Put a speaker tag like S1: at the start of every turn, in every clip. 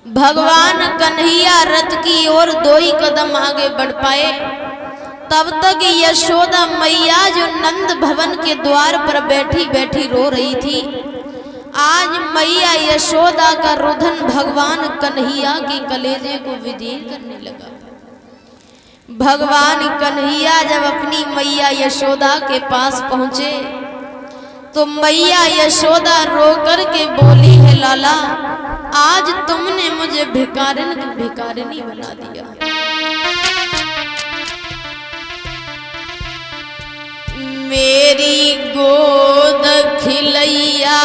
S1: भगवान कन्हैया रथ की ओर 2 ही कदम आगे बढ़ पाए, तब तक यशोदा मैया जो नंद भवन के द्वार पर बैठी बैठी रो रही थी, आज मैया यशोदा का रुदन भगवान कन्हैया के कलेजे को विदीर्ण करने लगा। भगवान कन्हैया जब अपनी मैया यशोदा के पास पहुंचे तो मैया यशोदा रो कर के बोली है, लाला आज तुमने मुझे भिखारिनी बना दिया। मेरी गोद खिलैया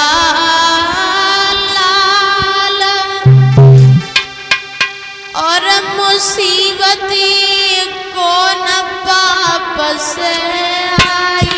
S1: लाल और मुसीबत को न वापस आई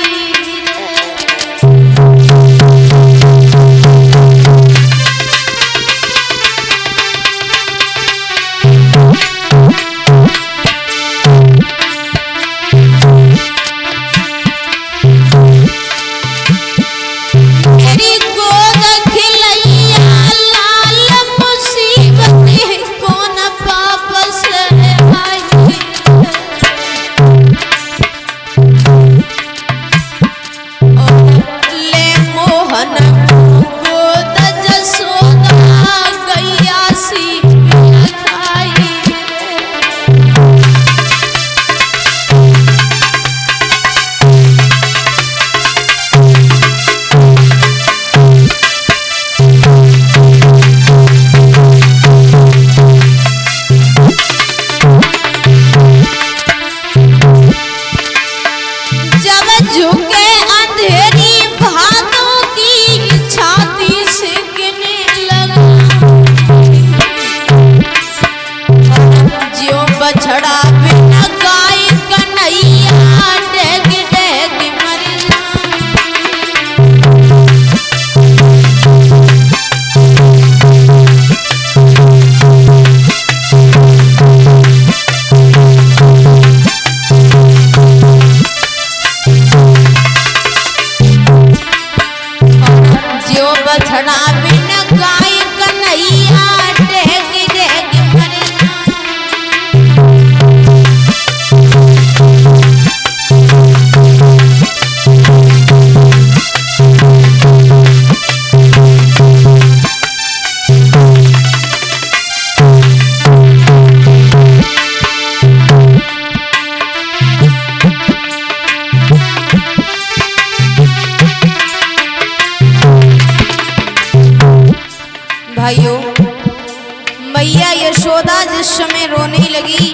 S1: मैया यशोदा जिस समय रोने लगी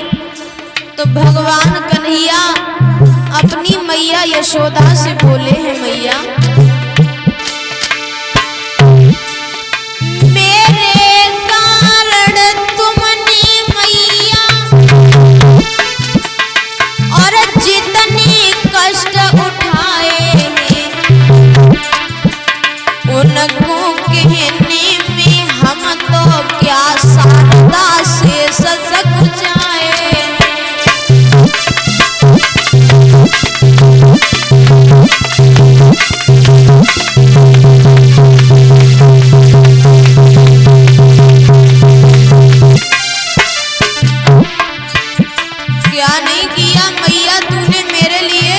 S1: तो भगवान कन्हैया अपनी मैया यशोदा से बोले हैं, मैया मेरे कारण तुमने मैया और जितने कष्ट उठाए उनको कहने में हम तो क्या शारदा से सजग जाए। क्या नहीं किया मैया तूने मेरे लिए,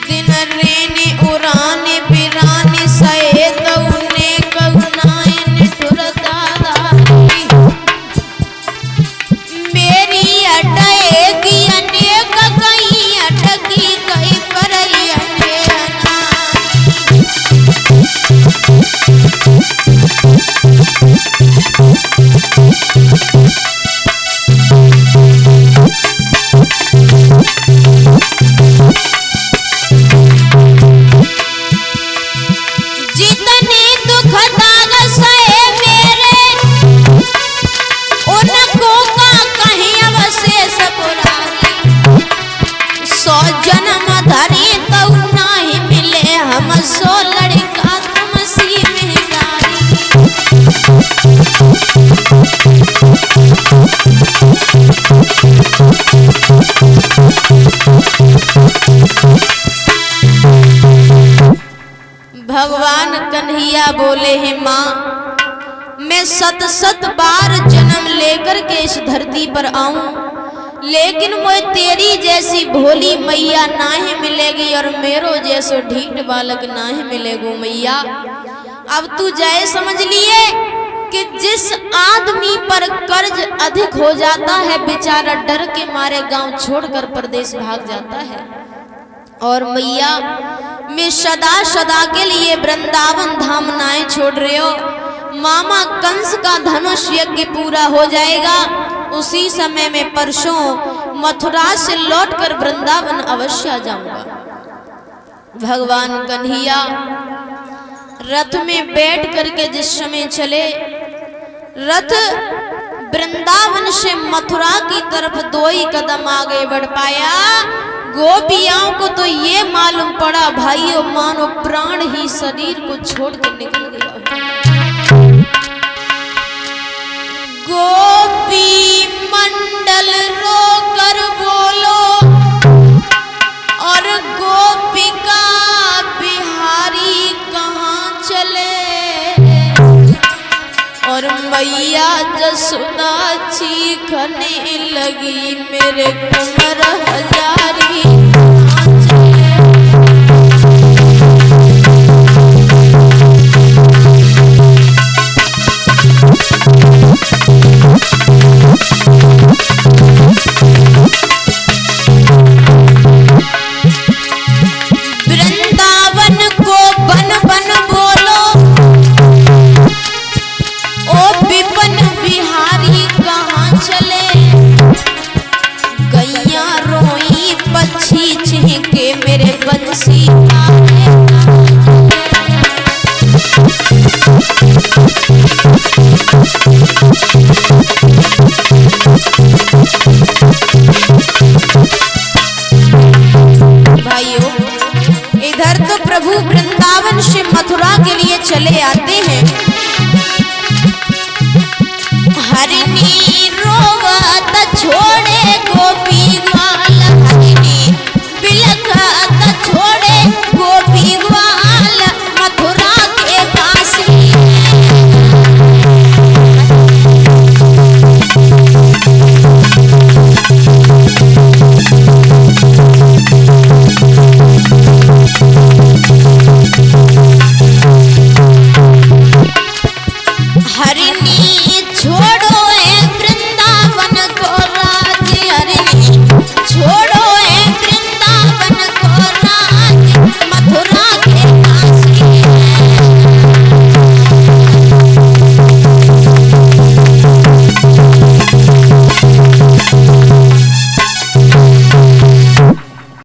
S1: दिन रेने उड़ाने बिराने सहे तो उन्हें कन्हैया बोले हैं माँ, मैं सत सत बार जन्म लेकर के इस धरती पर आऊं, लेकिन मुझे तेरी जैसी भोली मैया ना ही मिलेगी और मेरो जैसो ढीठ बालक ना ही मिलेगो मैया। अब तू जय समझ लिए कि जिस आदमी पर कर्ज अधिक हो जाता है बेचारा डर के मारे गांव छोड़कर परदेश भाग जाता है। और मैया मैं सदा सदा के लिए वृंदावन धाम नाए छोड़ रहे हो, मामा कंस का धनुष यज्ञ पूरा हो जाएगा, उसी समय में परसों मथुरा से लौटकर वृंदावन अवश्य आ जाऊंगा। भगवान कन्हैया रथ में बैठ करके जिस समय चले, रथ वृंदावन से मथुरा की तरफ 2 ही कदम आगे बढ़ पाया, गोपियाओं को तो ये मालूम पड़ा भाइयों मानो प्राण ही शरीर को छोड़ कर निकल गया। गोपी मंडल रो कर बोलो और गोपिका बिहारी कहाँ चले, और मैया जसुना चीखने लगी मेरे कमर हजारी कहाँ चले। चले आते हैं, हरनी रोवत छोड़े गोपी